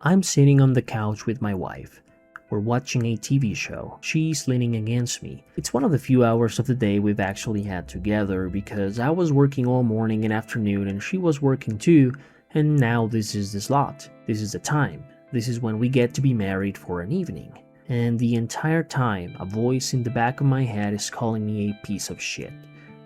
I'm sitting on the couch with my wife. We're watching a TV show. She's leaning against me. It's one of the few hours of the day we've actually had together because I was working all morning and afternoon and she was working too, and now this is the slot. This is the time. This is when we get to be married for an evening. And the entire time, a voice in the back of my head is calling me a piece of shit.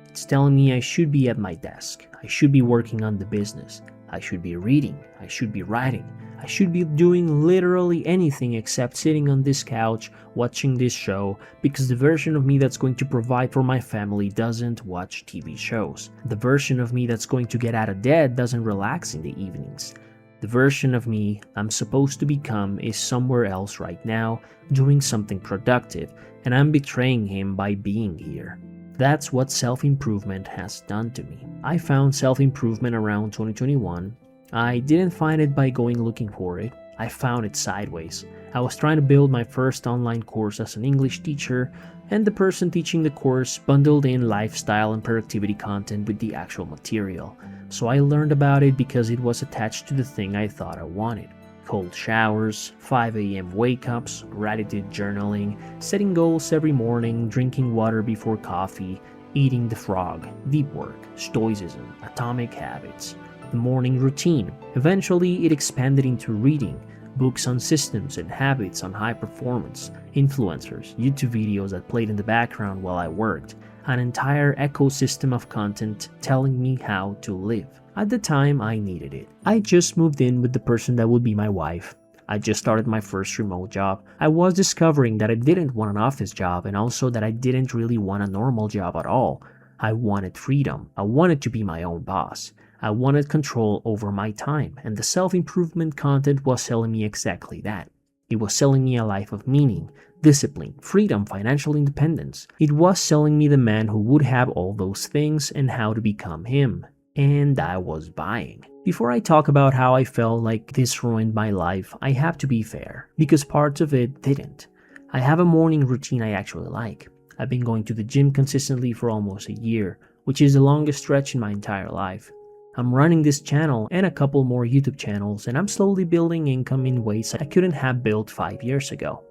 It's telling me I should be at my desk. I should be working on the business. I should be reading. I should be writing. I should be doing literally anything except sitting on this couch watching this show because the version of me that's going to provide for my family doesn't watch TV shows. The version of me that's going to get out of bed doesn't relax in the evenings. The version of me I'm supposed to become is somewhere else right now, doing something productive, and I'm betraying him by being here. That's what self-improvement has done to me. I found self-improvement around 2021. I didn't find it by going looking for it. I found it sideways. I was trying to build my first online course as an English teacher, and the person teaching the course bundled in lifestyle and productivity content with the actual material. So I learned about it because it was attached to the thing I thought I wanted. Cold showers, 5 a.m. wake-ups, gratitude journaling, setting goals every morning, drinking water before coffee, eating the frog, deep work, stoicism, atomic habits, the morning routine. Eventually, it expanded into reading, books on systems and habits on high performance, influencers, YouTube videos that played in the background while I worked, an entire ecosystem of content telling me how to live. At the time, I needed it. I just moved in with the person that would be my wife. I just started my first remote job. I was discovering that I didn't want an office job and also that I didn't really want a normal job at all. I wanted freedom. I wanted to be my own boss. I wanted control over my time, and the self-improvement content was selling me exactly that. It was selling me a life of meaning, discipline, freedom, financial independence. It was selling me the man who would have all those things and how to become him. And I was buying. Before I talk about how I felt like this ruined my life, I have to be fair, because parts of it didn't. I have a morning routine I actually like. I've been going to the gym consistently for almost a year, which is the longest stretch in my entire life. I'm running this channel and a couple more YouTube channels, and I'm slowly building income in ways I couldn't have built 5 years ago.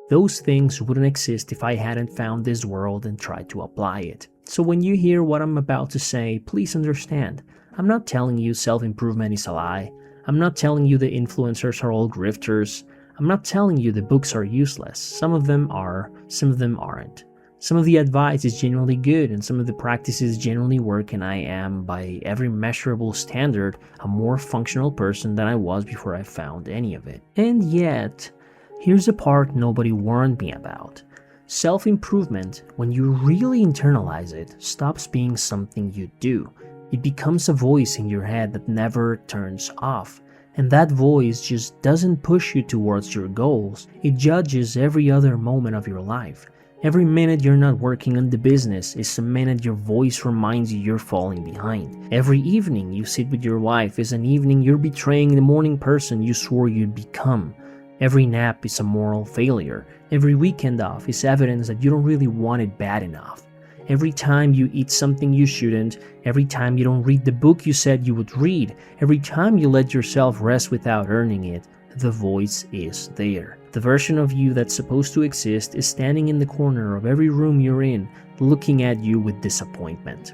Those things wouldn't exist if I hadn't found this world and tried to apply it. So when you hear what I'm about to say, please understand. I'm not telling you self-improvement is a lie. I'm not telling you the influencers are all grifters. I'm not telling you the books are useless. Some of them are, some of them aren't. Some of the advice is genuinely good and some of the practices genuinely work, and I am, by every measurable standard, a more functional person than I was before I found any of it. And yet, here's the part nobody warned me about. Self-improvement, when you really internalize it, stops being something you do. It becomes a voice in your head that never turns off. And that voice just doesn't push you towards your goals. It judges every other moment of your life. Every minute you're not working on the business is a minute your voice reminds you you're falling behind. Every evening you sit with your wife is an evening you're betraying the morning person you swore you'd become. Every nap is a moral failure. Every weekend off is evidence that you don't really want it bad enough. Every time you eat something you shouldn't, every time you don't read the book you said you would read, every time you let yourself rest without earning it, the voice is there. The version of you that's supposed to exist is standing in the corner of every room you're in, looking at you with disappointment.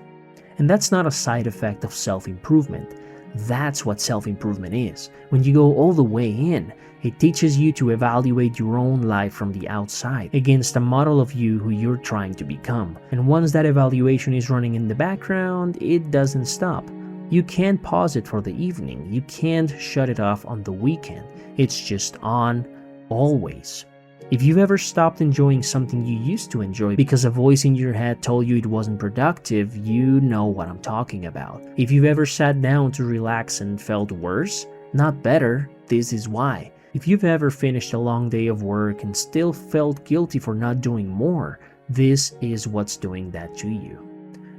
And that's not a side effect of self-improvement. That's what self-improvement is. When you go all the way in, it teaches you to evaluate your own life from the outside against a model of you who you're trying to become. And once that evaluation is running in the background, it doesn't stop. You can't pause it for the evening. You can't shut it off on the weekend. It's just on, always. If you've ever stopped enjoying something you used to enjoy because a voice in your head told you it wasn't productive, you know what I'm talking about. If you've ever sat down to relax and felt worse, not better, this is why. If you've ever finished a long day of work and still felt guilty for not doing more, this is what's doing that to you.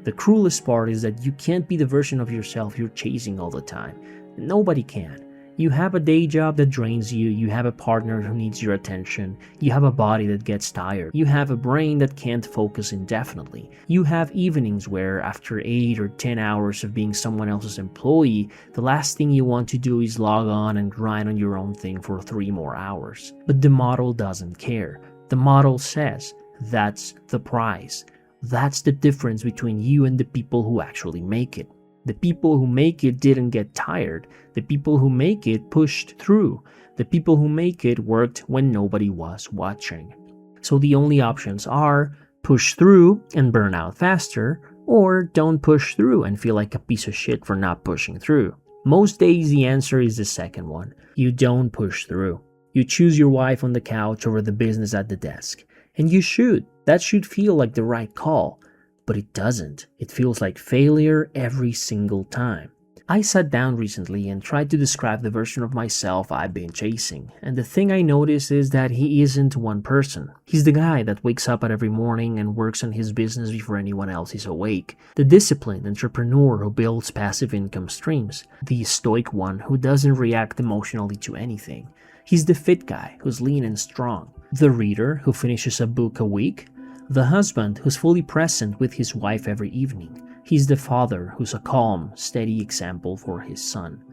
The cruelest part is that you can't be the version of yourself you're chasing all the time. Nobody can. You have a day job that drains you, you have a partner who needs your attention, you have a body that gets tired, you have a brain that can't focus indefinitely, you have evenings where after 8 or 10 hours of being someone else's employee, the last thing you want to do is log on and grind on your own thing for 3 more hours. But the model doesn't care. The model says, that's the price. That's the difference between you and the people who actually make it. The people who make it didn't get tired. The people who make it pushed through. The people who make it worked when nobody was watching. So the only options are push through and burn out faster, or don't push through and feel like a piece of shit for not pushing through. Most days the answer is the second one. You don't push through. You choose your wife on the couch over the business at the desk. And you should. That should feel like the right call. But it doesn't. It feels like failure every single time. I sat down recently and tried to describe the version of myself I've been chasing, and the thing I noticed is that he isn't one person. He's the guy that wakes up every morning and works on his business before anyone else is awake, the disciplined entrepreneur who builds passive income streams, the stoic one who doesn't react emotionally to anything. He's the fit guy who's lean and strong, the reader who finishes a book a week, the husband who's fully present with his wife every evening. He's the father who's a calm, steady example for his son.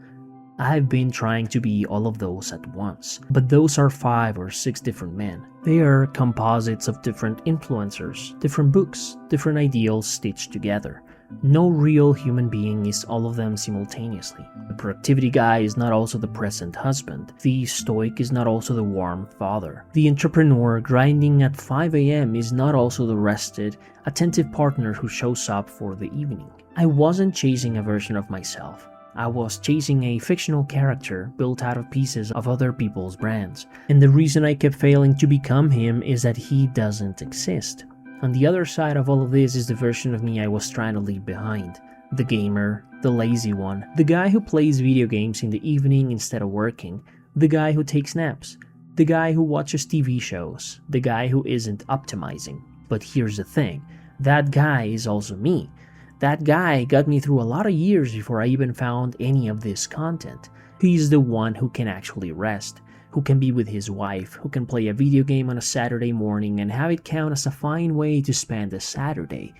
I've been trying to be all of those at once, but those are 5 or 6 different men. They are composites of different influencers, different books, different ideals stitched together. No real human being is all of them simultaneously. The productivity guy is not also the present husband. The stoic is not also the warm father. The entrepreneur grinding at 5 a.m. is not also the rested, attentive partner who shows up for the evening. I wasn't chasing a version of myself. I was chasing a fictional character built out of pieces of other people's brands. And the reason I kept failing to become him is that he doesn't exist. On the other side of all of this is the version of me I was trying to leave behind. The gamer, the lazy one, the guy who plays video games in the evening instead of working, the guy who takes naps, the guy who watches TV shows, the guy who isn't optimizing. But here's the thing, that guy is also me. That guy got me through a lot of years before I even found any of this content. He's the one who can actually rest, who can be with his wife, who can play a video game on a Saturday morning and have it count as a fine way to spend a Saturday,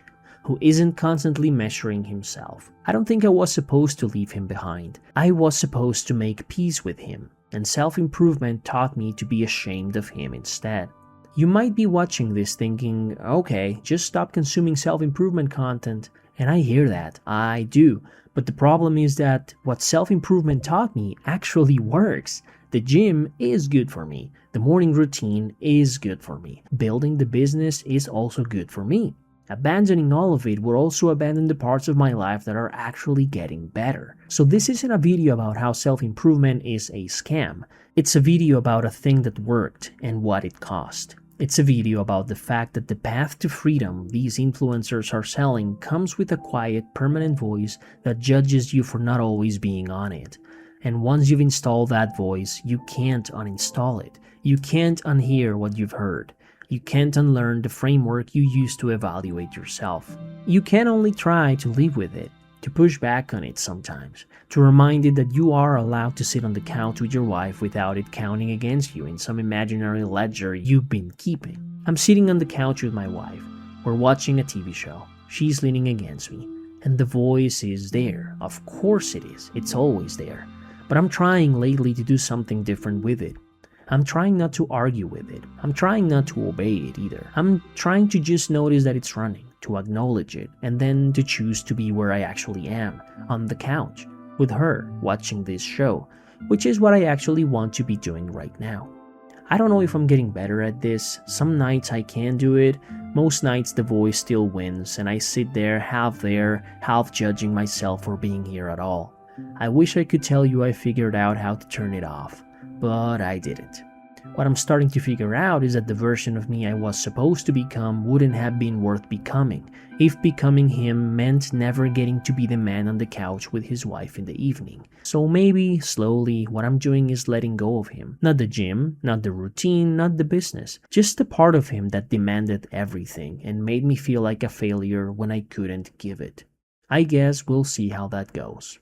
who isn't constantly measuring himself. I don't think I was supposed to leave him behind. I was supposed to make peace with him, and self-improvement taught me to be ashamed of him instead. You might be watching this thinking, okay, just stop consuming self-improvement content, and I hear that, I do. But the problem is that what self-improvement taught me actually works. The gym is good for me. The morning routine is good for me. Building the business is also good for me. Abandoning all of it would also abandon the parts of my life that are actually getting better. So this isn't a video about how self-improvement is a scam. It's a video about a thing that worked and what it cost. It's a video about the fact that the path to freedom these influencers are selling comes with a quiet, permanent voice that judges you for not always being on it. And once you've installed that voice, you can't uninstall it. You can't unhear what you've heard. You can't unlearn the framework you used to evaluate yourself. You can only try to live with it, to push back on it sometimes, to remind it that you are allowed to sit on the couch with your wife without it counting against you in some imaginary ledger you've been keeping. I'm sitting on the couch with my wife. We're watching a TV show. She's leaning against me. And the voice is there. Of course it is. It's always there. But I'm trying lately to do something different with it. I'm trying not to argue with it. I'm trying not to obey it either. I'm trying to just notice that it's running, to acknowledge it, and then to choose to be where I actually am, on the couch, with her, watching this show, which is what I actually want to be doing right now. I don't know if I'm getting better at this. Some nights I can do it. Most nights the voice still wins, and I sit there, half judging myself for being here at all. I wish I could tell you I figured out how to turn it off, but I didn't. What I'm starting to figure out is that the version of me I was supposed to become wouldn't have been worth becoming if becoming him meant never getting to be the man on the couch with his wife in the evening. So maybe, slowly, what I'm doing is letting go of him. Not the gym, not the routine, not the business. Just the part of him that demanded everything and made me feel like a failure when I couldn't give it. I guess we'll see how that goes.